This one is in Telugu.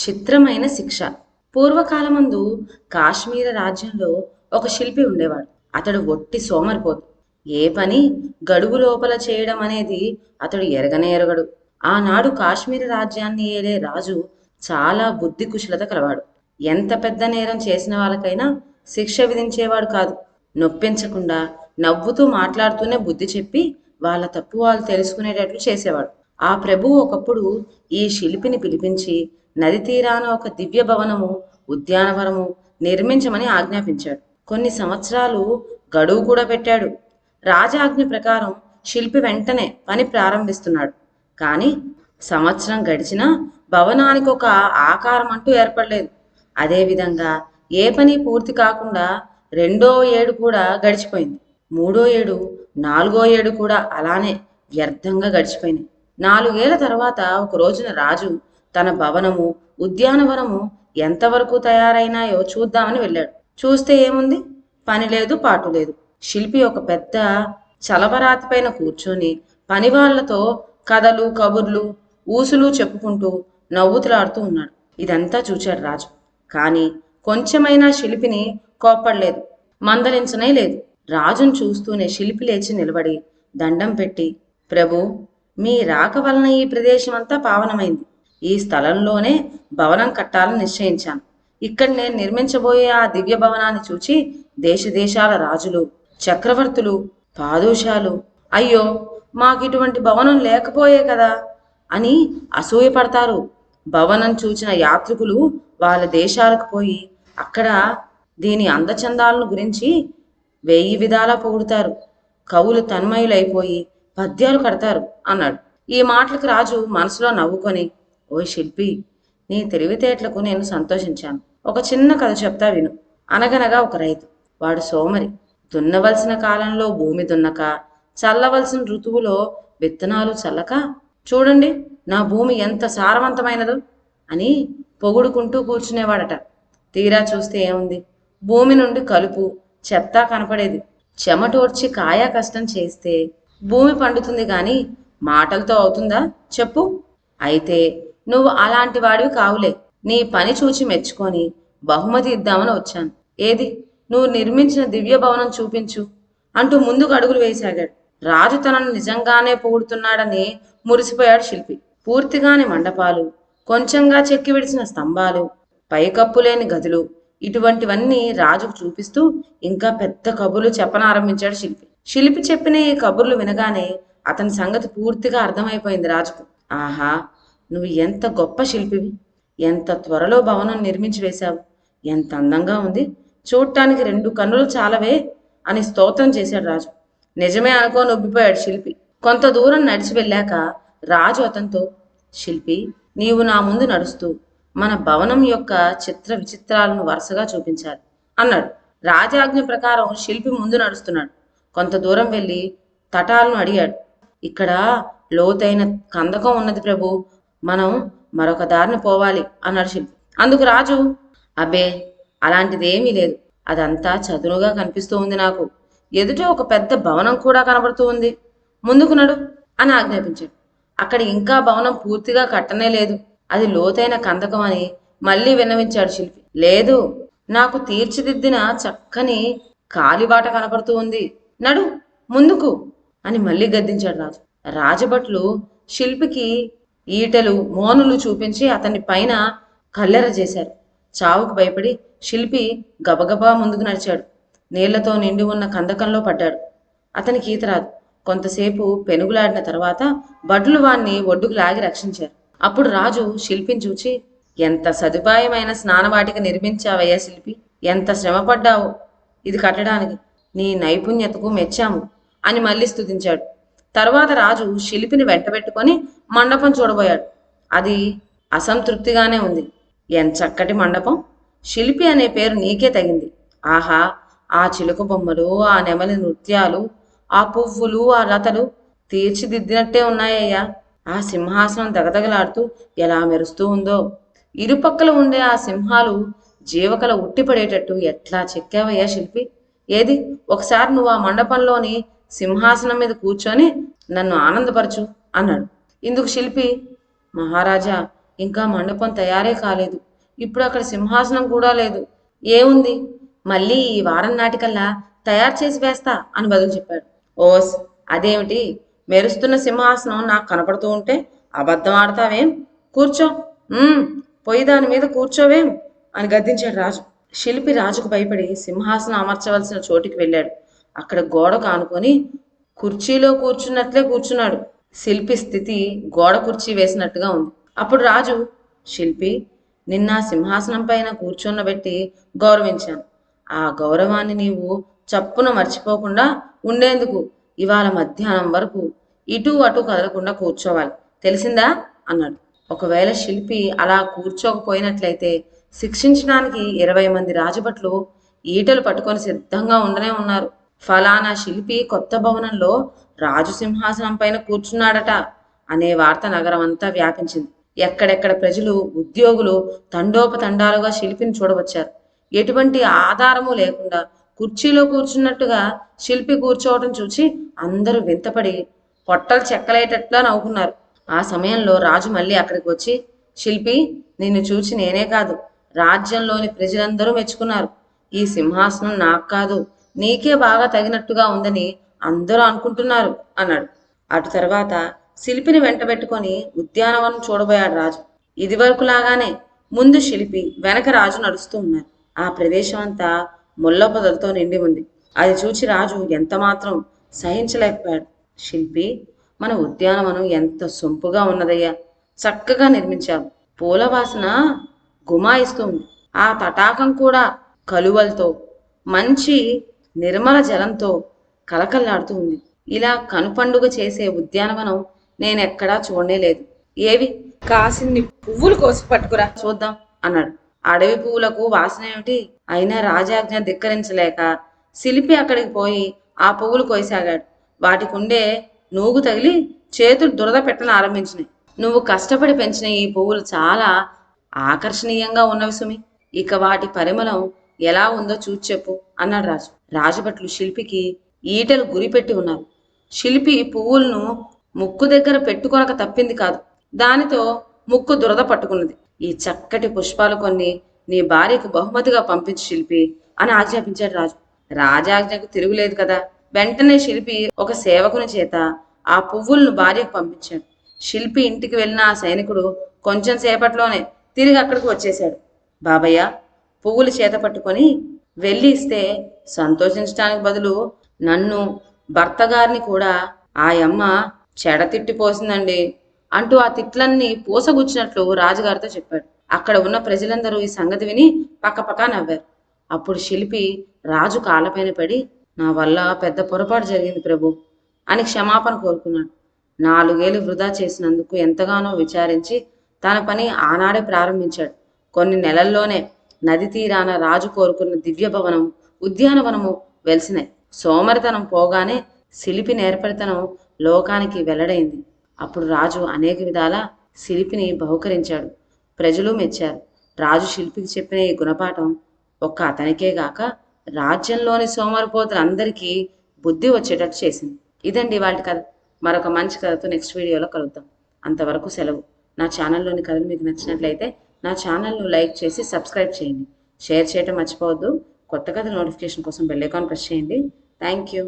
చిత్రమైన శిక్ష. పూర్వకాలమందు కాశ్మీర రాజ్యంలో ఒక శిల్పి ఉండేవాడు. అతడు ఒట్టి సోమరిపోతు. ఏ పని గడువు లోపల చేయడం అనేది అతడు ఎరగనే ఎరగడు. ఆనాడు కాశ్మీర రాజ్యాన్ని ఏలే రాజు చాలా బుద్ధి కుశలత కలవాడు. ఎంత పెద్ద నేరం చేసిన వాళ్ళకైనా శిక్ష విధించేవాడు కాదు. నొప్పించకుండా నవ్వుతూ మాట్లాడుతూనే బుద్ధి చెప్పి వాళ్ళ తప్పు వాళ్ళు తెలుసుకునేటట్లు చేసేవాడు. ఆ ప్రభువు ఒకప్పుడు ఈ శిల్పిని పిలిపించి నది తీరాన ఒక దివ్య భవనము, ఉద్యానవనము నిర్మించమని ఆజ్ఞాపించాడు. కొన్ని సంవత్సరాలు గడువు కూడా పెట్టాడు. రాజాజ్ఞ ప్రకారం శిల్పి వెంటనే పని ప్రారంభిస్తున్నాడు. కానీ సంవత్సరం గడిచినా భవనానికి ఒక ఆకారం అంటూ ఏర్పడలేదు. అదేవిధంగా ఏ పని పూర్తి కాకుండా 2వ ఏడు కూడా గడిచిపోయింది. 3వ ఏడు, 4వ ఏడు కూడా అలానే వ్యర్థంగా గడిచిపోయినాయి. 4 ఏళ్ల తర్వాత ఒక రోజున రాజు తన భవనము, ఉద్యానవనము ఎంతవరకు తయారైనాయో చూద్దామని వెళ్ళాడు. చూస్తే ఏముంది? పని లేదు, పాటు లేదు. శిల్పి ఒక పెద్ద చలవరాతి పైన కూర్చొని పనివాళ్లతో కథలు, కబుర్లు, ఊసులు చెప్పుకుంటూ నవ్వుతులాడుతూ ఉన్నాడు. ఇదంతా చూచాడు రాజు. కానీ కొంచెమైనా శిల్పిని కోప్పడలేదు, మందలించనే లేదు. రాజును చూస్తూనే శిల్పి లేచి నిలబడి దండం పెట్టి, ప్రభు, మీ రాక వలన ఈ ప్రదేశం అంతా పావనమైంది. ఈ స్థలంలోనే భవనం కట్టాలని నిశ్చయించాను. ఇక్కడ నేను నిర్మించబోయే ఆ దివ్య భవనాన్ని చూచి దేశ దేశాల రాజులు, చక్రవర్తులు, పాదోషాలు అయ్యో మాకు ఇటువంటి భవనం లేకపోయే కదా అని అసూయపడతారు. భవనం చూచిన యాత్రికులు వాళ్ళ దేశాలకు పోయి అక్కడ దీని అందచందాలను గురించి 1000 విధాలా పొగుడుతారు. కవులు తన్మయులైపోయి పద్యాలు కడతారు అన్నాడు. ఈ మాటలకు రాజు మనసులో నవ్వుకొని, ఓయ్ శిల్పి, నీ తెలివితేటలకు నేను సంతోషించాను. ఒక చిన్న కథ చెప్తా విను. అనగనగా ఒక రైతు. వాడు సోమరి. దున్నవలసిన కాలంలో భూమి దున్నక, చల్లవలసిన ఋతువులో విత్తనాలు చల్లక, చూడండి నా భూమి ఎంత సారవంతమైనదో అని పొగుడుకుంటూ కూర్చునేవాడట. తీరా చూస్తే ఏముంది? భూమి నుండి కలుపు, చెత్త కనపడేది. చెమటోడ్చి కాయా కష్టం చేస్తే భూమి పండుతుంది గాని మాటలతో అవుతుందా చెప్పు? అయితే నువ్వు అలాంటి వాడివి కావులే. నీ పని చూచి మెచ్చుకొని బహుమతి ఇద్దామని వచ్చాను. ఏది? నువ్వు నిర్మించిన దివ్య భవనం చూపించు అంటూ ముందుకు అడుగులు వేసాగాడు. రాజు తనను నిజంగానే పొగుడుతున్నాడని మురిసిపోయాడు శిల్పి. పూర్తిగాని మండపాలు, కొంచెంగా చెక్కి విడిచిన స్తంభాలు, పైకప్పులేని గదులు, ఇటువంటివన్నీ రాజుకు చూపిస్తూ ఇంకా పెద్ద కబుర్లు చెప్పనారంభించాడు శిల్పి. శిల్పి చెప్పిన ఈ కబుర్లు వినగానే అతని సంగతి పూర్తిగా అర్థమైపోయింది రాజుకు. ఆహా, నువ్వు ఎంత గొప్ప శిల్పివి! ఎంత త్వరలో భవనం నిర్మించి వేశావు! ఎంత అందంగా ఉంది! చూడటానికి 2 కన్నులు చాలవే అని స్తోత్రం చేశాడు రాజు. నిజమే అనుకోని ఉబ్బిపోయాడు శిల్పి. కొంత దూరం నడిచి వెళ్ళాక రాజు అతనితో, శిల్పి, నీవు నా ముందు నడుస్తూ మన భవనం యొక్క చిత్ర విచిత్రాలను వరుసగా చూపించాలి అన్నాడు. రాజాజ్ఞ ప్రకారం శిల్పి ముందు నడుస్తున్నాడు. కొంత దూరం వెళ్ళి తటాలను అడిగాడు. ఇక్కడ లోతైన కందకం ఉన్నది ప్రభు, మనం మరొక దారిని పోవాలి అన్నాడు శిల్పి. అందుకు రాజు, అబ్బే, అలాంటిదేమీ లేదు. అదంతా చదునుగా కనిపిస్తూ ఉంది నాకు. ఎదుట ఒక పెద్ద భవనం కూడా కనబడుతూ ఉంది. ముందుకు నడు అని ఆజ్ఞాపించాడు. అక్కడ ఇంకా భవనం పూర్తిగా కట్టనే లేదు. అది లోతైన కందకం అని మళ్ళీ విన్నవించాడు శిల్పి. లేదు, నాకు తీర్చిదిద్దిన చక్కని కాలిబాట కనపడుతూ ఉంది. నడు ముందుకు అని మళ్ళీ గద్దించాడు రాజు. రాజభట్లు శిల్పికి ఈటెలు, మోనులు చూపించి అతన్ని పైన కల్లెర చేశారు. చావుకు భయపడి శిల్పి గబగబా ముందుకు నడిచాడు. నీళ్లతో నిండి ఉన్న కందకంలో పడ్డాడు. అతనికి ఈత రాదు. కొంతసేపు పెనుగులాడిన తర్వాత భటులు వాణ్ణి ఒడ్డుకు లాగి రక్షించారు. అప్పుడు రాజు శిల్పిని చూచి, ఎంత సదుపాయమైన స్నానవాటిక నిర్మించావయ్యా శిల్పి! ఎంత శ్రమపడ్డావు ఇది కట్టడానికి! నీ నైపుణ్యతకు మెచ్చాము అని మళ్ళీ స్తుతించాడు. తరువాత రాజు శిల్పిని వెంటబెట్టుకొని మండపం చూడబోయాడు. అది అసంతృప్తిగానే ఉంది. ఎంత చక్కటి మండపం! శిల్పి అనే పేరు నీకే తగింది. ఆహా, ఆ చిలుక బొమ్మలు, ఆ నెమలి నృత్యాలు, ఆ పువ్వులు, ఆ లతలు తీర్చిదిద్దినట్టే ఉన్నాయ్యా. ఆ సింహాసనం దగదగలాడుతూ ఎలా మెరుస్తూ ఉందో! ఇరుపక్కల ఉండే ఆ సింహాలు జీవకల ఉట్టిపడేటట్టు ఎట్లా చెక్కావయ్యా శిల్పి! ఏది, ఒకసారి నువ్వు ఆ మండపంలోని సింహాసనం మీద కూర్చొని నన్ను ఆనందపరచు అన్నాడు. ఇందుకు శిల్పి, మహారాజా, ఇంకా మండపం తయారే కాలేదు. ఇప్పుడు అక్కడ సింహాసనం కూడా లేదు. ఏముంది, మళ్ళీ ఈ వారం నాటికల్లా తయారు చేసి వేస్తా అని బదులు చెప్పాడు. ఓస్, అదేమిటి, మెరుస్తున్న సింహాసనం నాకు కనపడుతూ ఉంటే అబద్ధం ఆడతావేం? కూర్చో, పొయ్యి దాని మీద కూర్చోవేం అని గద్దించాడు రాజు. శిల్పి రాజుకు భయపడి సింహాసనం అమర్చవలసిన చోటికి వెళ్ళాడు. అక్కడ గోడకు ఆనుకొని కుర్చీలో కూర్చున్నట్లే కూర్చున్నాడు. శిల్పి స్థితి గోడ కుర్చీ వేసినట్టుగా ఉంది. అప్పుడు రాజు, శిల్పి, నిన్న సింహాసనం పైన కూర్చొన్నబెట్టి గౌరవించాను. ఆ గౌరవాన్ని నీవు చప్పున మర్చిపోకుండా ఉండేందుకు ఇవాళ మధ్యాహ్నం వరకు ఇటు అటు కదలకుండా కూర్చోవాలి, తెలిసిందా అన్నాడు. ఒకవేళ శిల్పి అలా కూర్చోకపోయినట్లయితే శిక్షించడానికి 20 మంది రాజభట్లు ఈటలు పట్టుకొని సిద్ధంగా ఉండనే ఉన్నారు. ఫలానా శిల్పి కొత్త భవనంలో రాజు సింహాసనం పైన కూర్చున్నాడట అనే వార్త నగరం అంతా వ్యాపించింది. ఎక్కడెక్కడ ప్రజలు, ఉద్యోగులు తండోపతండాలుగా శిల్పిని చూడవచ్చారు. ఎటువంటి ఆధారము లేకుండా కుర్చీలో కూర్చున్నట్టుగా శిల్పి కూర్చోవటం చూసి అందరూ వింతపడి పొట్టలు చెక్కలేటట్లా నవ్వుకున్నారు. ఆ సమయంలో రాజు మళ్ళీ అక్కడికి వచ్చి, శిల్పి, నిన్ను చూచి నేనే కాదు, రాజ్యంలోని ప్రజలందరూ మెచ్చుకున్నారు. ఈ సింహాసనం నాకు కాదు, నీకే బాగా తగినట్టుగా ఉందని అందరూ అనుకుంటున్నారు అన్నాడు. అటు తర్వాత శిల్పిని వెంటబెట్టుకొని ఉద్యానవనం చూడబోయాడు రాజు. ఇదివరకులాగానే ముందు శిల్పి, వెనక రాజు నడుస్తూ ఉన్నారు. ఆ ప్రదేశం అంతా ముళ్ళ పొదలతో నిండి ఉంది. అది చూచి రాజు ఎంత మాత్రం సహించలేకపోయాడు. శిల్పి, మన ఉద్యానవనం ఎంత సొంపుగా ఉన్నదయ్యా, చక్కగా నిర్మించావు. పూల వాసన గుమాయిస్తూ ఉంది. ఆ తటాకం కూడా కలువలతో, మంచి నిర్మల జలంతో కలకల్లాడుతూ ఉంది. ఇలా కనుపండుగ చేసే ఉద్యానవనం నేనెక్కడా చూడనే లేదు. ఏవి, కాసిన్ని పువ్వులు కోసి పట్టుకురా చూద్దాం అన్నాడు. అడవి పువ్వులకు వాసన ఏమిటి? అయినా రాజాజ్ఞ ధిక్కరించలేక శిల్పి అక్కడికి పోయి ఆ పువ్వులు కోయసాగాడు. వాటికుండే నూగు తగిలి చేతులు దురద పెట్టను ఆరంభించినాయి. నువ్వు కష్టపడి పెంచిన ఈ పువ్వులు చాలా ఆకర్షణీయంగా ఉన్నవి సుమి. ఇక వాటి పరిమళం ఎలా ఉందో చూచి చెప్పు అన్నాడు రాజు. రాజభట్లు శిల్పికి ఈటలు గురిపెట్టి ఉన్నారు. శిల్పి పువ్వులను ముక్కు దగ్గర పెట్టుకొనక తప్పింది కాదు. దానితో ముక్కు దురద పట్టుకున్నది. ఈ చక్కటి పుష్పాలు కొన్ని నీ భార్యకు బహుమతిగా పంపించు శిల్పి అని ఆజ్ఞాపించాడు రాజు. రాజాజ్ఞకు తిరుగులేదు కదా. వెంటనే శిల్పి ఒక సేవకుని చేత ఆ పువ్వులను భార్యకు పంపించాడు. శిల్పి ఇంటికి వెళ్ళిన ఆ సైనికుడు కొంచెం సేపట్లోనే తిరిగి అక్కడికి వచ్చేశాడు. బాబయ్య, పువ్వులు చేత పట్టుకొని వెళ్ళి ఇస్తే సంతోషించడానికి బదులు నన్ను, భర్త గారిని కూడా ఆ యమ్మ చెడతిట్టి పోసిందండి అంటూ ఆ తిట్లన్నీ పూసగుచ్చినట్లు రాజుగారితో చెప్పాడు. అక్కడ ఉన్న ప్రజలందరూ ఈ సంగతి విని పక్కపక్క నవ్వారు. అప్పుడు శిల్పి రాజు కాళ్ళపైన పడి, నా వల్ల పెద్ద పొరపాటు జరిగింది ప్రభు అని క్షమాపణ కోరుకున్నాడు. 4 ఏళ్ళు వృధా చేసినందుకు ఎంతగానో విచారించి తన పని ఆనాడే ప్రారంభించాడు. కొన్ని నెలల్లోనే నది తీరాన రాజు కోరుకున్న దివ్య భవనం, ఉద్యానవనము వెలిసినాయి. సోమరితనం పోగానే శిల్పి నేర్పరితనం లోకానికి వెల్లడైంది. అప్పుడు రాజు అనేక విధాల శిల్పిని బహుకరించాడు. ప్రజలు మెచ్చారు. రాజు శిల్పికి చెప్పిన ఈ గుణపాఠం ఒక్క అతనికే గాక రాజ్యంలోని సోమరిపోతులందరికీ బుద్ధి వచ్చేటట్టు చేసింది. ఇదండి వాళ్ళ కథ. మరొక మంచి కథతో నెక్స్ట్ వీడియోలో కలుద్దాం. అంతవరకు సెలవు. నా ఛానల్లోని కథలు మీకు నచ్చినట్లయితే నా ఛానల్ను లైక్ చేసి సబ్స్క్రైబ్ చేయండి. షేర్ చేయటం మర్చిపోవద్దు. కొత్త కథ నోటిఫికేషన్ కోసం బెల్ ఐకాన్ ప్రెస్ చేయండి. Thank you.